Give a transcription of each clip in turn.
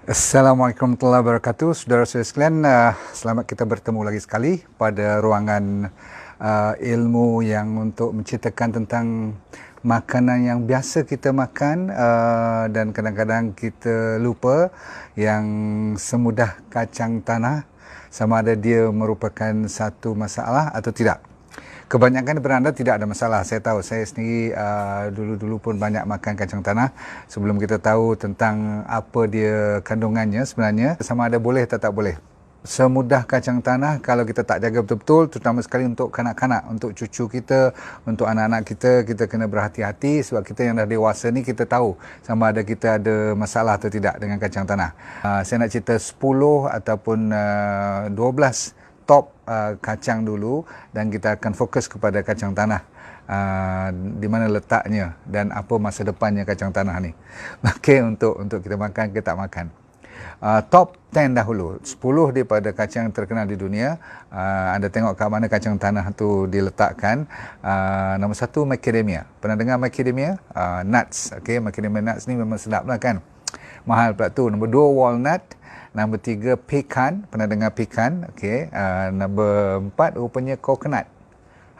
Assalamualaikum warahmatullahi wabarakatuh. Saudara saudara sekalian, selamat kita bertemu lagi sekali pada ruangan ilmu yang untuk menceritakan tentang makanan yang biasa kita makan dan kadang-kadang kita lupa, yang semudah kacang tanah, sama ada dia merupakan satu masalah atau tidak. Kebanyakan daripada anda tidak ada masalah. Saya tahu, saya sendiri dulu-dulu pun banyak makan kacang tanah sebelum kita tahu tentang apa dia kandungannya sebenarnya, sama ada boleh atau tak boleh. Semudah kacang tanah kalau kita tak jaga betul-betul, terutama sekali untuk kanak-kanak, untuk cucu kita, untuk anak-anak kita, kita kena berhati-hati sebab kita yang dah dewasa ni kita tahu sama ada kita ada masalah atau tidak dengan kacang tanah. Saya nak cerita 10 ataupun 12 top kacang dulu, dan kita akan fokus kepada kacang tanah, di mana letaknya dan apa masa depannya kacang tanah ni. Okey, untuk kita makan ke tak makan. Top 10 dahulu, 10 daripada kacang terkenal di dunia. Anda tengok kat mana kacang tanah tu diletakkan. Nombor 1, macadamia. Pernah dengar macadamia? Nuts. Okey, macadamia nuts ni memang sedap lah kan. Mahal pula tu. Nombor 2, walnut. Nombor 3, pekan. Pernah dengar pekan? Okey. Nombor 4, rupanya coconut.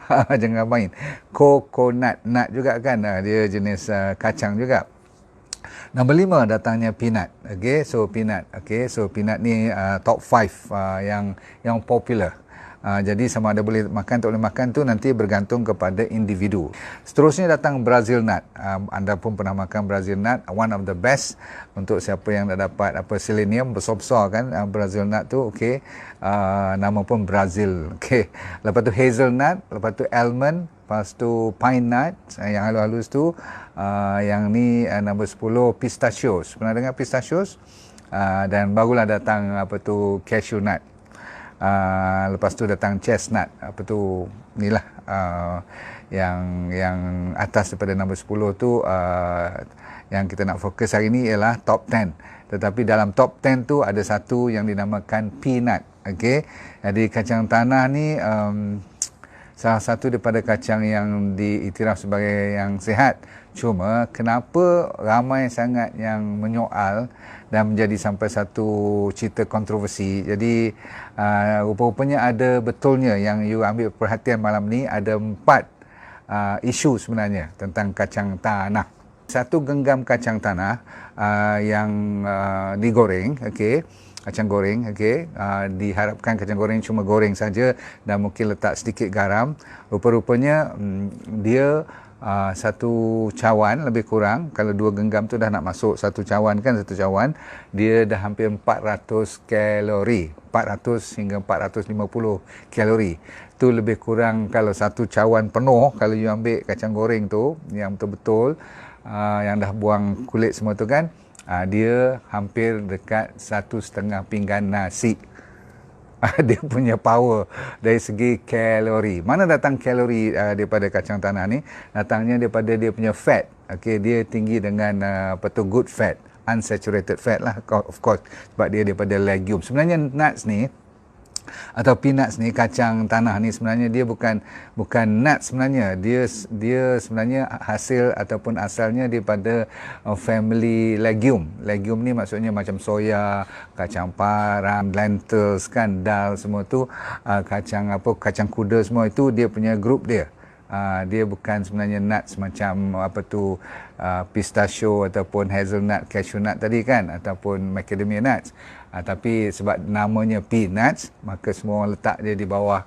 Jangan main. Coconut. Nut juga kan. Dia jenis kacang juga. Nombor 5, datangnya peanut. Okey. So, peanut. Okey. So, peanut ni top 5 yang popular. Jadi sama ada boleh makan atau boleh makan tu nanti bergantung kepada individu. Seterusnya datang Brazil nut. Anda pun pernah makan Brazil nut, one of the best untuk siapa yang dah dapat selenium besar-besar kan. Brazil nut tu okey. Nama pun Brazil. Okey. Lepas tu hazelnut, lepas tu almond, lepas tu pine nut yang halus-halus tu. Yang ni nombor 10, pistachios. Pernah dengar pistachios? Dan barulah datang cashew nut. Lepas tu datang chestnut, inilah yang atas daripada nombor 10 tu. Yang kita nak fokus hari ni ialah top 10. Tetapi dalam top 10 tu ada satu yang dinamakan peanut. Okey. Jadi kacang tanah ni salah satu daripada kacang yang diiktiraf sebagai yang sihat. Cuma kenapa ramai sangat yang menyoal dan menjadi sampai satu cerita kontroversi. Jadi rupa-rupanya ada betulnya yang you ambil perhatian malam ni. Ada 4 isu sebenarnya tentang kacang tanah. Satu genggam kacang tanah yang digoreng, okey. Kacang goreng, okey. Diharapkan kacang goreng cuma goreng saja dan mungkin letak sedikit garam. Rupa-rupanya dia satu cawan lebih kurang, kalau 2 genggam tu dah nak masuk satu cawan kan, satu cawan dia dah hampir 400 kalori, 400 hingga 450 kalori. Tu lebih kurang kalau satu cawan penuh, kalau you ambil kacang goreng tu yang betul-betul yang dah buang kulit semua tu kan, dia hampir dekat 1,5 pinggan nasi. Dia punya power dari segi kalori. Mana datang kalori daripada kacang tanah ni? Datangnya daripada dia punya fat. Okey, dia tinggi dengan good fat, unsaturated fat lah, of course, sebab dia daripada legume. Sebenarnya nuts ni atau peanuts ni, kacang tanah ni sebenarnya dia bukan nuts sebenarnya. Dia sebenarnya hasil ataupun asalnya daripada family legume. Legume ni maksudnya macam soya, kacang parang, lentils kan, dal semua tu, kacang kuda semua itu dia punya group dia. Dia bukan sebenarnya nuts macam pistachio ataupun hazelnut, cashew nut tadi kan, ataupun macadamia nuts. Tapi sebab namanya peanuts, maka semua orang letak dia di bawah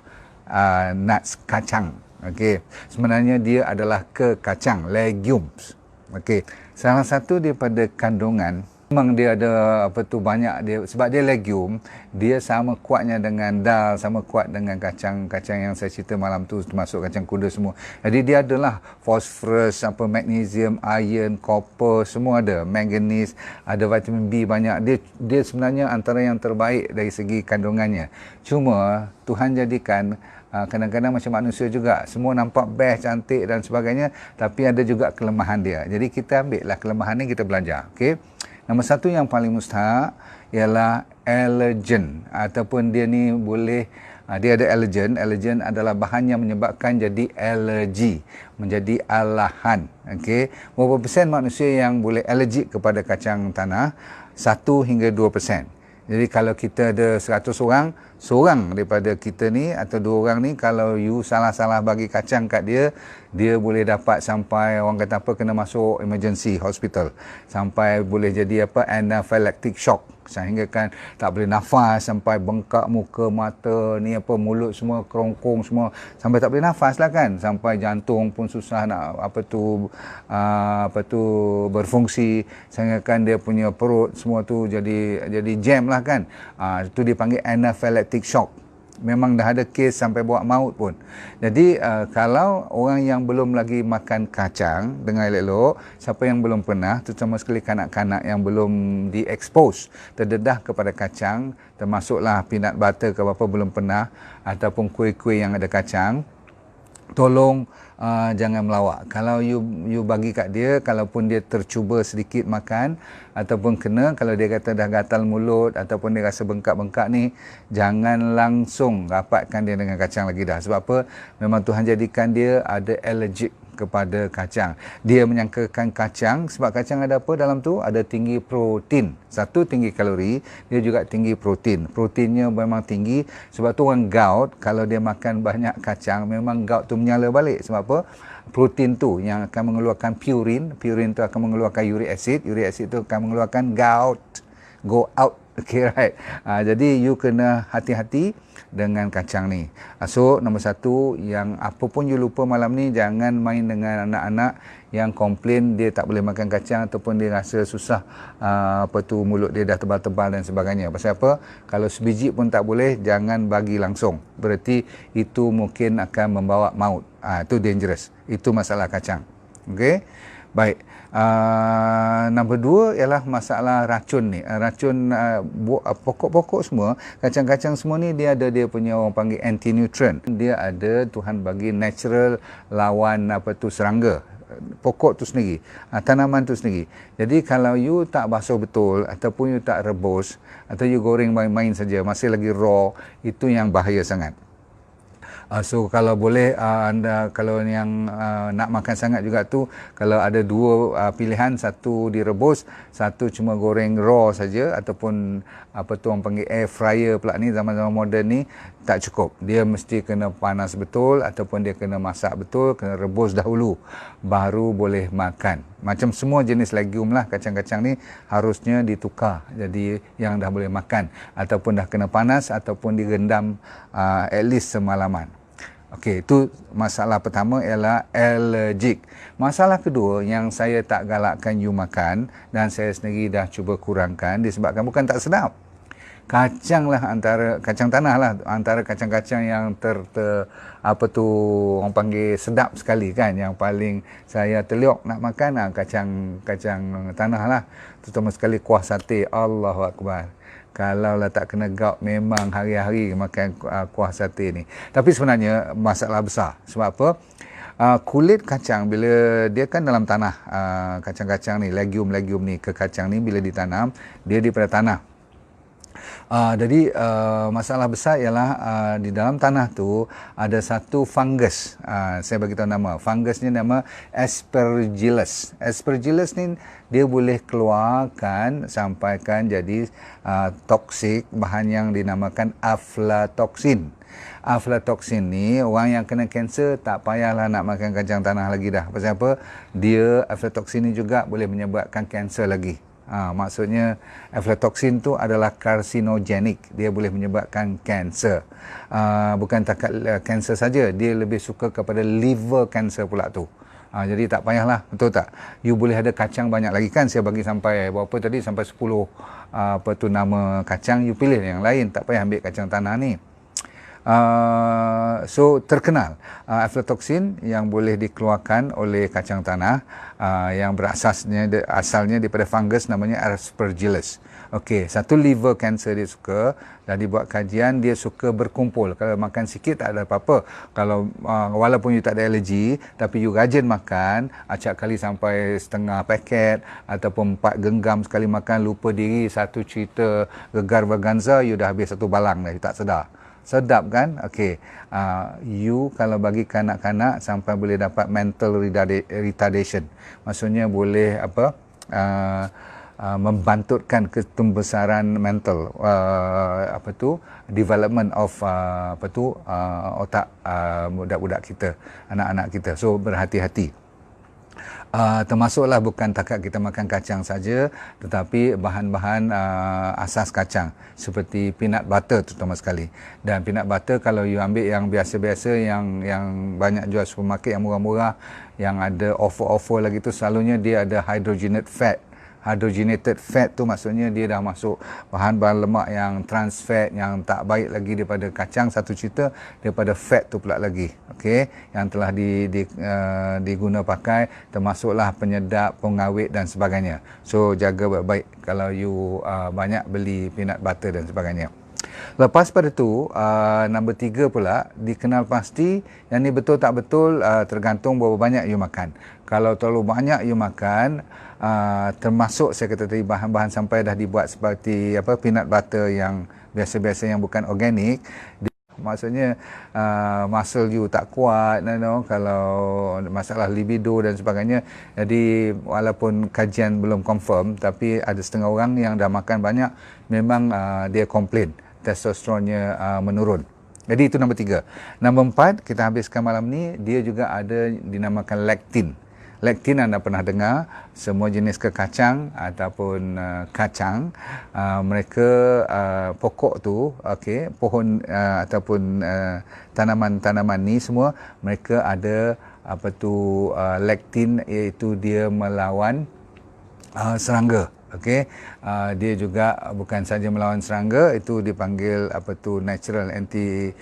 nuts, kacang. Okey. Sebenarnya dia adalah kacang, legumes. Okey. Salah satu daripada kandungan, memang dia ada banyak dia, sebab dia legume, dia sama kuatnya dengan dal, sama kuat dengan kacang-kacang yang saya cerita malam tu, termasuk kacang kuda semua. Jadi dia adalah phosphorus, magnesium, iron, copper, semua ada, manganese, ada vitamin B banyak. Dia sebenarnya antara yang terbaik dari segi kandungannya. Cuma Tuhan jadikan kadang-kadang macam manusia juga, semua nampak best, cantik dan sebagainya, tapi ada juga kelemahan dia. Jadi kita ambillah kelemahan ni, kita belajar. Okey. Nombor 1 yang paling mustahak ialah allergen, ataupun dia ni boleh dia ada allergen. Allergen adalah bahan yang menyebabkan jadi alergi, menjadi alahan. Okey, berapa persen manusia yang boleh alergik kepada kacang tanah? hingga 2%. Jadi kalau kita ada 100 orang, seorang daripada kita ni atau 2 orang ni, kalau you salah-salah bagi kacang kat dia, dia boleh dapat sampai, orang kata apa, kena masuk emergency hospital. Sampai boleh jadi apa, anaphylactic shock. Sehingga kan tak boleh nafas, sampai bengkak muka, mata, ni apa, mulut semua kerongkong semua, sampai tak boleh nafas lah kan. Sampai jantung pun susah nak berfungsi. Sehingga kan dia punya perut semua tu jadi jam lah kan. Itu dipanggil anaphylactic shock. Memang dah ada kes sampai buat maut pun. Jadi kalau orang yang belum lagi makan kacang, dengar elok-elok, siapa yang belum pernah, terutama sekali kanak-kanak yang belum di-expose, terdedah kepada kacang, termasuklah peanut butter ke apa, belum pernah, ataupun kuih-kuih yang ada kacang, tolong jangan melawak. Kalau you bagi kat dia, kalaupun dia tercuba sedikit makan ataupun kena, kalau dia kata dah gatal mulut ataupun dia rasa bengkak-bengkak ni, jangan langsung rapatkan dia dengan kacang lagi dah. Sebab apa? Memang Tuhan jadikan dia ada allergic kepada kacang. Dia menyangkakan kacang, sebab kacang ada apa dalam tu? Ada tinggi protein. Satu, tinggi kalori, dia juga tinggi protein. Proteinnya memang tinggi. Sebab tu orang gout, kalau dia makan banyak kacang, memang gout tu menyala balik. Sebab apa? Protein tu yang akan mengeluarkan purin. Purin tu akan mengeluarkan uric acid. Uric acid tu akan mengeluarkan gout. Go out. Okay, right. Jadi you kena hati-hati dengan kacang ni. So nombor satu, yang apa pun you lupa malam ni, jangan main dengan anak-anak yang komplain dia tak boleh makan kacang ataupun dia rasa susah, mulut dia dah tebal-tebal dan sebagainya. Pasal apa? Kalau sebiji pun tak boleh, jangan bagi langsung. Berarti itu mungkin akan membawa maut. Itu dangerous. Itu masalah kacang. Okey. Baik. Nombor 2 ialah masalah racun ni. Racun pokok-pokok semua, kacang-kacang semua ni dia ada dia punya, orang panggil anti-nutrient. Dia ada, Tuhan bagi natural lawan serangga. Pokok tu sendiri, tanaman tu sendiri. Jadi kalau you tak basuh betul ataupun you tak rebus atau you goreng main-main saja, masih lagi raw, itu yang bahaya sangat. So kalau boleh, anda kalau yang nak makan sangat juga tu, kalau ada 2 pilihan, satu direbus, satu cuma goreng raw saja, ataupun orang panggil air fryer pula ni, zaman-zaman moden ni tak cukup. Dia mesti kena panas betul ataupun dia kena masak betul, kena rebus dahulu baru boleh makan. Macam semua jenis legume lah, kacang-kacang ni harusnya ditukar jadi yang dah boleh makan, ataupun dah kena panas ataupun direndam at least semalaman. Okey, itu masalah pertama ialah allergic. Masalah kedua yang saya tak galakkan you makan dan saya sendiri dah cuba kurangkan disebabkan bukan tak sedap. Kacang tanah lah antara kacang-kacang yang orang panggil sedap sekali kan, yang paling saya terliok nak makan kacang tanah lah, terutama sekali kuah sate. Allahu Akbar. Kalau lah tak kena gout, memang hari-hari makan kuah sate ni. Tapi sebenarnya masalah besar. Sebab apa? Kulit kacang bila dia kan dalam tanah, kacang-kacang ni, legume-legume ni, kacang ni bila ditanam, dia daripada tanah. Jadi masalah besar ialah di dalam tanah tu ada satu fungus. Saya bagi tahu nama. Fungusnya nama Aspergillus. Aspergillus ni dia boleh keluarkan sampaikan jadi toksik, bahan yang dinamakan aflatoxin. Aflatoxin ni, orang yang kena kanser tak payahlah nak makan kacang tanah lagi dah. Pasal apa? Dia, aflatoxin ni juga boleh menyebabkan kanser lagi. Maksudnya aflatoxin tu adalah karsinogenik. Dia boleh menyebabkan kanser. Bukan takat kanser saja, dia lebih suka kepada liver cancer pula tu. Jadi tak payahlah, betul tak? You boleh ada kacang banyak lagi kan, saya bagi sampai berapa tadi, sampai 10 nama kacang, you pilih yang lain, tak payah ambil kacang tanah ni. So terkenal aflatoxin yang boleh dikeluarkan oleh kacang tanah, yang asalnya daripada fungus namanya Aspergillus. Okey, satu liver cancer dia suka, dah dibuat kajian, dia suka berkumpul. Kalau makan sikit tak ada apa-apa. Kalau walaupun you tak ada alergi, tapi you rajin makan, acak kali sampai setengah paket ataupun 4 genggam sekali makan, lupa diri, satu cerita gegar vaganza, you dah habis satu balang dah, you tak sedar. Sedap kan? Okey. You kalau bagi kanak-kanak sampai boleh dapat mental retardation. Maksudnya boleh membantutkan ketumbesaran mental, development of otak budak-budak kita, anak-anak kita. So berhati-hati. Termasuklah bukan takat kita makan kacang saja, tetapi bahan-bahan asas kacang seperti peanut butter terutama sekali. Dan peanut butter kalau you ambil yang biasa-biasa, yang banyak jual supermarket yang murah-murah, yang ada offer-offer lagi tu, selalunya dia ada hydrogenated fat. Hydrogenated fat tu maksudnya dia dah masuk bahan-bahan lemak yang trans fat, yang tak baik lagi daripada kacang, satu cerita daripada fat tu pula lagi. Okey, yang telah diguna pakai, termasuklah penyedap, pengawet dan sebagainya. So jaga baik-baik kalau you banyak beli peanut butter dan sebagainya. Lepas pada tu, nombor 3 pula, dikenal pasti yang ni betul tak betul tergantung berapa banyak you makan. Kalau terlalu banyak you makan, termasuk saya kata tadi bahan-bahan sampai dah dibuat seperti peanut butter yang biasa-biasa yang bukan organik, maksudnya muscle you tak kuat, kalau masalah libido dan sebagainya. Jadi walaupun kajian belum confirm, tapi ada setengah orang yang dah makan banyak, memang dia komplain testosteronnya menurun. Jadi itu nombor 3. Nombor 4 kita habiskan malam ni, dia juga ada dinamakan lektin. Lektin anda pernah dengar, semua jenis kekacang ataupun kacang, mereka pokok tu, pohon ataupun tanaman-tanaman ni semua, mereka ada lektin, iaitu dia melawan serangga. Dia juga bukan saja melawan serangga, itu dipanggil natural anti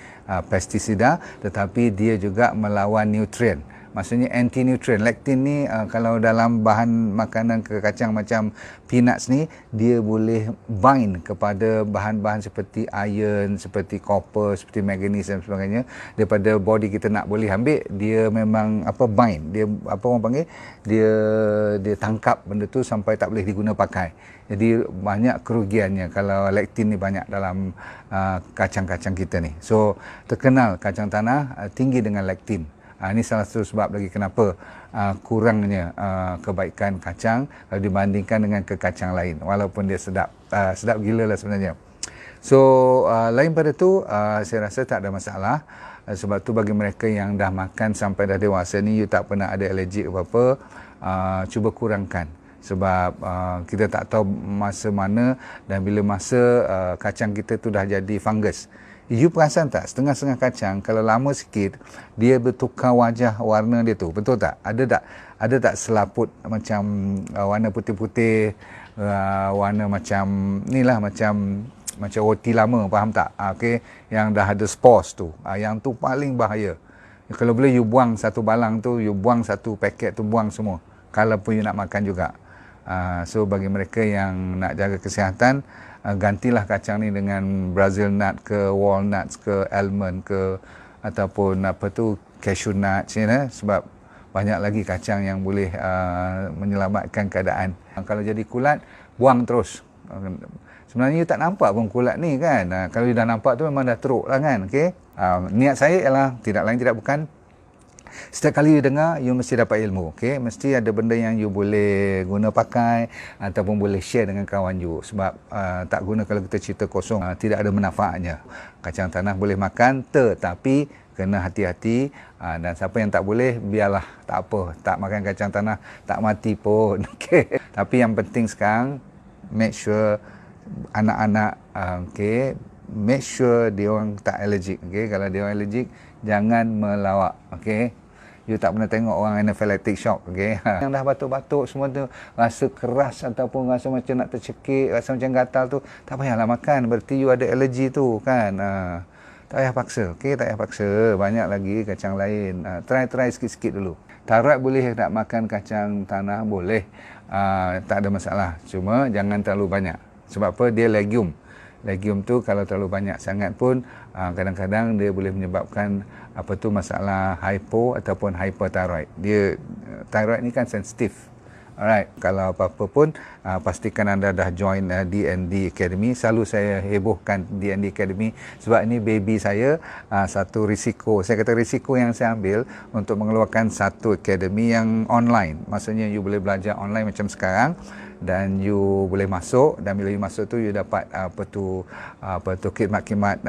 pesticida, tetapi dia juga melawan nutrien. Maksudnya anti-nutrient. Lektin ni kalau dalam bahan makanan kekacang macam peanuts ni, dia boleh bind kepada bahan-bahan seperti iron, seperti copper, seperti manganese dan sebagainya. Daripada body kita nak boleh ambil, dia memang bind. Dia orang panggil, dia tangkap benda tu sampai tak boleh diguna pakai. Jadi banyak kerugiannya kalau lektin ni banyak dalam kacang-kacang kita ni. So terkenal kacang tanah tinggi dengan lektin. Ini salah satu sebab lagi kenapa kurangnya kebaikan kacang kalau dibandingkan dengan kekacang lain, walaupun dia sedap gila lah sebenarnya. So lain pada tu, saya rasa tak ada masalah. Sebab tu bagi mereka yang dah makan sampai dah dewasa ni, you tak pernah ada alergik apa-apa, cuba kurangkan. Sebab kita tak tahu masa mana dan bila masa kacang kita tu dah jadi fungus. You perasan tak, setengah-setengah kacang kalau lama sikit, dia bertukar wajah, warna dia tu, betul tak? Ada tak selaput macam warna putih-putih, warna macam inilah, macam roti lama, faham tak? Yang dah ada spores tu, yang tu paling bahaya. Kalau boleh you buang satu balang tu, you buang satu paket tu, buang semua, kalau pun you nak makan juga. So bagi mereka yang nak jaga kesihatan, gantilah kacang ni dengan Brazil nut ke, walnuts ke, almond ke, ataupun cashew nuts, sebab banyak lagi kacang yang boleh menyelamatkan keadaan. Kalau jadi kulat, buang terus. Sebenarnya you tak nampak pun kulat ni kan. Kalau you dah nampak tu memang dah teruk lah kan. Niat saya ialah tidak lain tidak bukan, setiap kali you dengar, you mesti dapat ilmu. Mesti ada benda yang you boleh guna pakai ataupun boleh share dengan kawan you. Sebab tak guna kalau kita cerita kosong, tidak ada manfaatnya. Kacang tanah boleh makan, tetapi kena hati-hati. Dan siapa yang tak boleh, biarlah, tak apa, tak makan kacang tanah, tak mati pun. Tapi yang penting sekarang, make sure anak-anak, make sure dia orang tak allergic. Kalau dia orang allergic, jangan melawak. You tak pernah tengok orang anaphylactic shock, yang dah batuk-batuk semua tu, rasa keras ataupun rasa macam nak tercekik, rasa macam gatal tu, tak payahlah makan, berarti you ada alergi tu kan. Tak payah paksa, tak payah paksa. Banyak lagi kacang lain, try sikit-sikit dulu. Tarat boleh tak makan kacang tanah, boleh, tak ada masalah, cuma jangan terlalu banyak. Sebab apa? Dia legume. Legume tu kalau terlalu banyak sangat pun kadang-kadang dia boleh menyebabkan masalah hypo ataupun hyperthyroid. Dia thyroid ni kan sensitif. Alright, kalau apa-apa pun pastikan anda dah join D&D Academy. Selalu saya hebohkan D&D Academy sebab ini baby saya. Satu risiko, saya kata risiko yang saya ambil untuk mengeluarkan satu academy yang online. Maksudnya you boleh belajar online macam sekarang dan you boleh masuk, dan bila you masuk tu you dapat apa tu khidmat-khidmat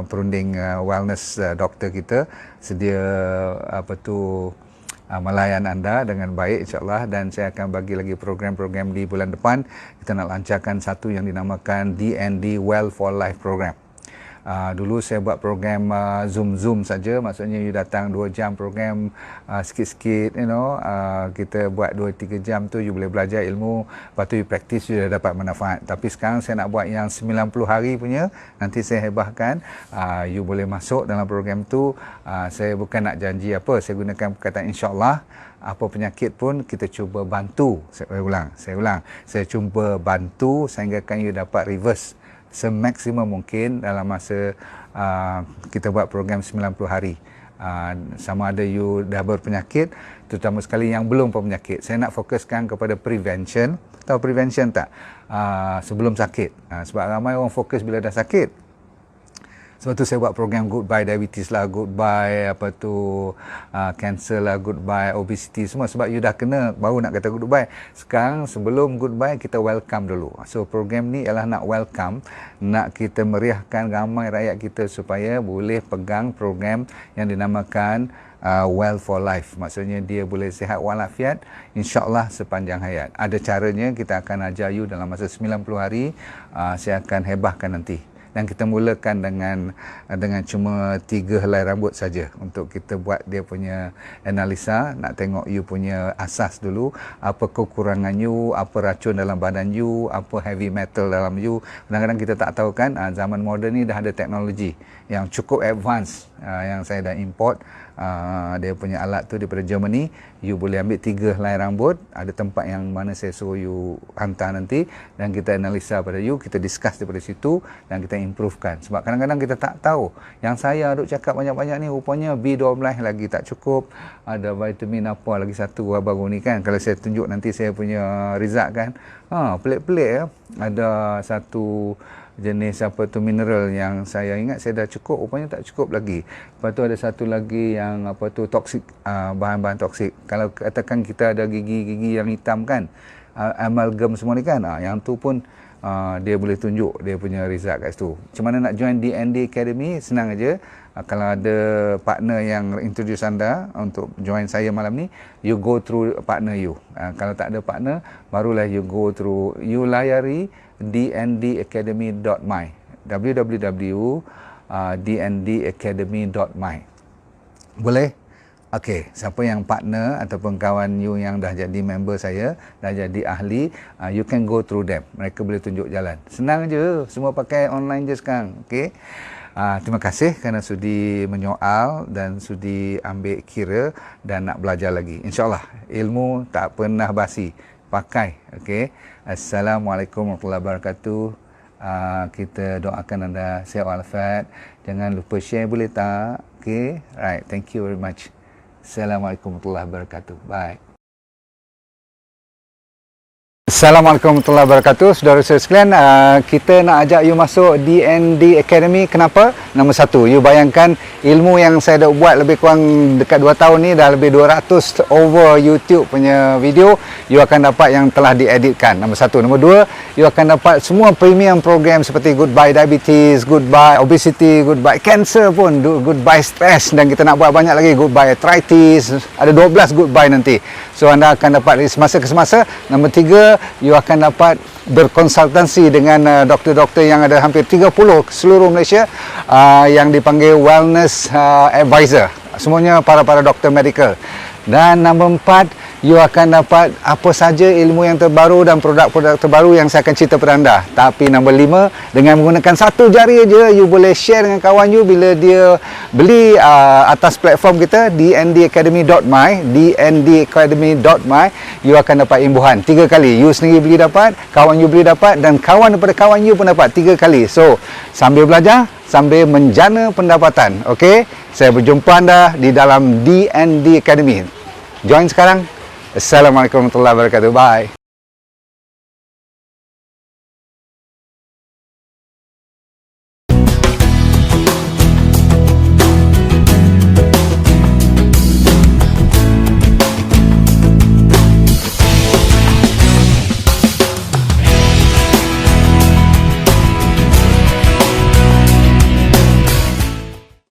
perunding wellness doktor kita sedia melayan anda dengan baik insyaAllah. Dan saya akan bagi lagi program-program di bulan depan. Kita nak lancarkan satu yang dinamakan D&D Well for Life program. Dulu saya buat program Zoom saja, maksudnya you datang 2 jam program sikit-sikit, kita buat 2-3 jam tu you boleh belajar ilmu, lepas tu you practice, you dah dapat manfaat. Tapi sekarang saya nak buat yang 90 hari punya, nanti saya hebahkan, you boleh masuk dalam program tu. Saya bukan nak janji apa, saya gunakan perkataan insyaAllah. Apa penyakit pun kita cuba bantu. Saya ulang, saya cuba bantu sehinggakan you dapat reverse semaksimum mungkin dalam masa kita buat program 90 hari. Sama ada you dah berpenyakit, terutama sekali yang belum berpenyakit. Saya nak fokuskan kepada prevention. Tahu prevention tak? Sebelum sakit. Sebab ramai orang fokus bila dah sakit. Sebab tu saya buat program Goodbye Diabetes lah, Goodbye Cancer lah, Goodbye Obesity, semua. Sebab you dah kena, baru nak kata goodbye. Sekarang sebelum goodbye, kita welcome dulu. So program ni ialah nak welcome, nak kita meriahkan ramai rakyat kita supaya boleh pegang program yang dinamakan Well for Life. Maksudnya dia boleh sihat walafiat insyaAllah sepanjang hayat. Ada caranya, kita akan ajar you dalam masa 90 hari. Saya akan hebahkan nanti. Dan kita mulakan dengan cuma 3 helai rambut saja untuk kita buat dia punya analisa, nak tengok you punya asas dulu, apa kekurangan you, apa racun dalam badan you, apa heavy metal dalam you. Kadang-kadang kita tak tahu kan, zaman moden ni dah ada teknologi yang cukup advance yang saya dah import. Dia punya alat tu daripada Germany. You boleh ambil 3 helai rambut, ada tempat yang mana saya suruh you hantar nanti, dan kita analisa pada you, kita discuss daripada situ dan kita improvekan. Sebab kadang-kadang kita tak tahu, yang saya duk cakap banyak-banyak ni rupanya B12 lagi tak cukup, ada vitamin apa lagi satu baru ni kan. Kalau saya tunjuk nanti saya punya result kan, pelik-pelik ya. Ada satu jenis mineral yang saya ingat saya dah cukup, rupanya tak cukup lagi. Lepas tu ada satu lagi yang toksik, bahan-bahan toksik. Kalau katakan kita ada gigi-gigi yang hitam kan, amalgam semua ni kan, yang tu pun dia boleh tunjuk dia punya result kat situ. Macam mana nak join D&D Academy? Senang aja. Kalau ada partner yang introduce anda untuk join saya malam ni, you go through partner you. Kalau tak ada partner, barulah you go through, you layari dndacademy.my, www.dndacademy.my. Boleh? Okey, siapa yang partner ataupun kawan you yang dah jadi member saya, dah jadi ahli, you can go through them. Mereka boleh tunjuk jalan. Senang je, semua pakai online je sekarang. Okey. Terima kasih kerana sudi menyoal dan sudi ambil kira dan nak belajar lagi. InsyaAllah ilmu tak pernah basi. Pakai. Okey. Assalamualaikum warahmatullahi wabarakatuh. Kita doakan anda sihat walafiat. Jangan lupa share, boleh tak? Okey. Right. Thank you very much. Assalamualaikum warahmatullahi wabarakatuh. Bye. Assalamualaikum warahmatullahi wabarakatuh. Saudara sekalian, kita nak ajak you masuk D&D Academy. Kenapa? Nombor 1, you bayangkan ilmu yang saya dah buat lebih kurang dekat 2 tahun ni, dah lebih 200 over YouTube punya video, you akan dapat yang telah dieditkan. Nombor 1. Nombor 2, you akan dapat semua premium program seperti Goodbye Diabetes, Goodbye Obesity, Goodbye Cancer pun, Goodbye Stress, dan kita nak buat banyak lagi, Goodbye Arthritis, ada 12 Goodbye nanti. So anda akan dapat dari semasa ke semasa. Nombor 3, you akan dapat berkonsultasi dengan doktor-doktor yang ada hampir 30 seluruh Malaysia, yang dipanggil wellness advisor. Semuanya para doktor medical. Dan nombor 4, you akan dapat apa saja ilmu yang terbaru dan produk-produk terbaru yang saya akan cerita kepada anda. Tapi nombor 5, dengan menggunakan satu jari aja, you boleh share dengan kawan you bila dia beli atas platform kita dndacademy.my, dndacademy.my, you akan dapat imbuhan 3 kali. You sendiri beli dapat, kawan you beli dapat, dan kawan daripada kawan you pun dapat 3 kali. So, sambil belajar, sambil menjana pendapatan. Okey, saya berjumpa anda di dalam D&D Academy. Join sekarang. Assalamualaikum warahmatullahi wabarakatuh. Bye.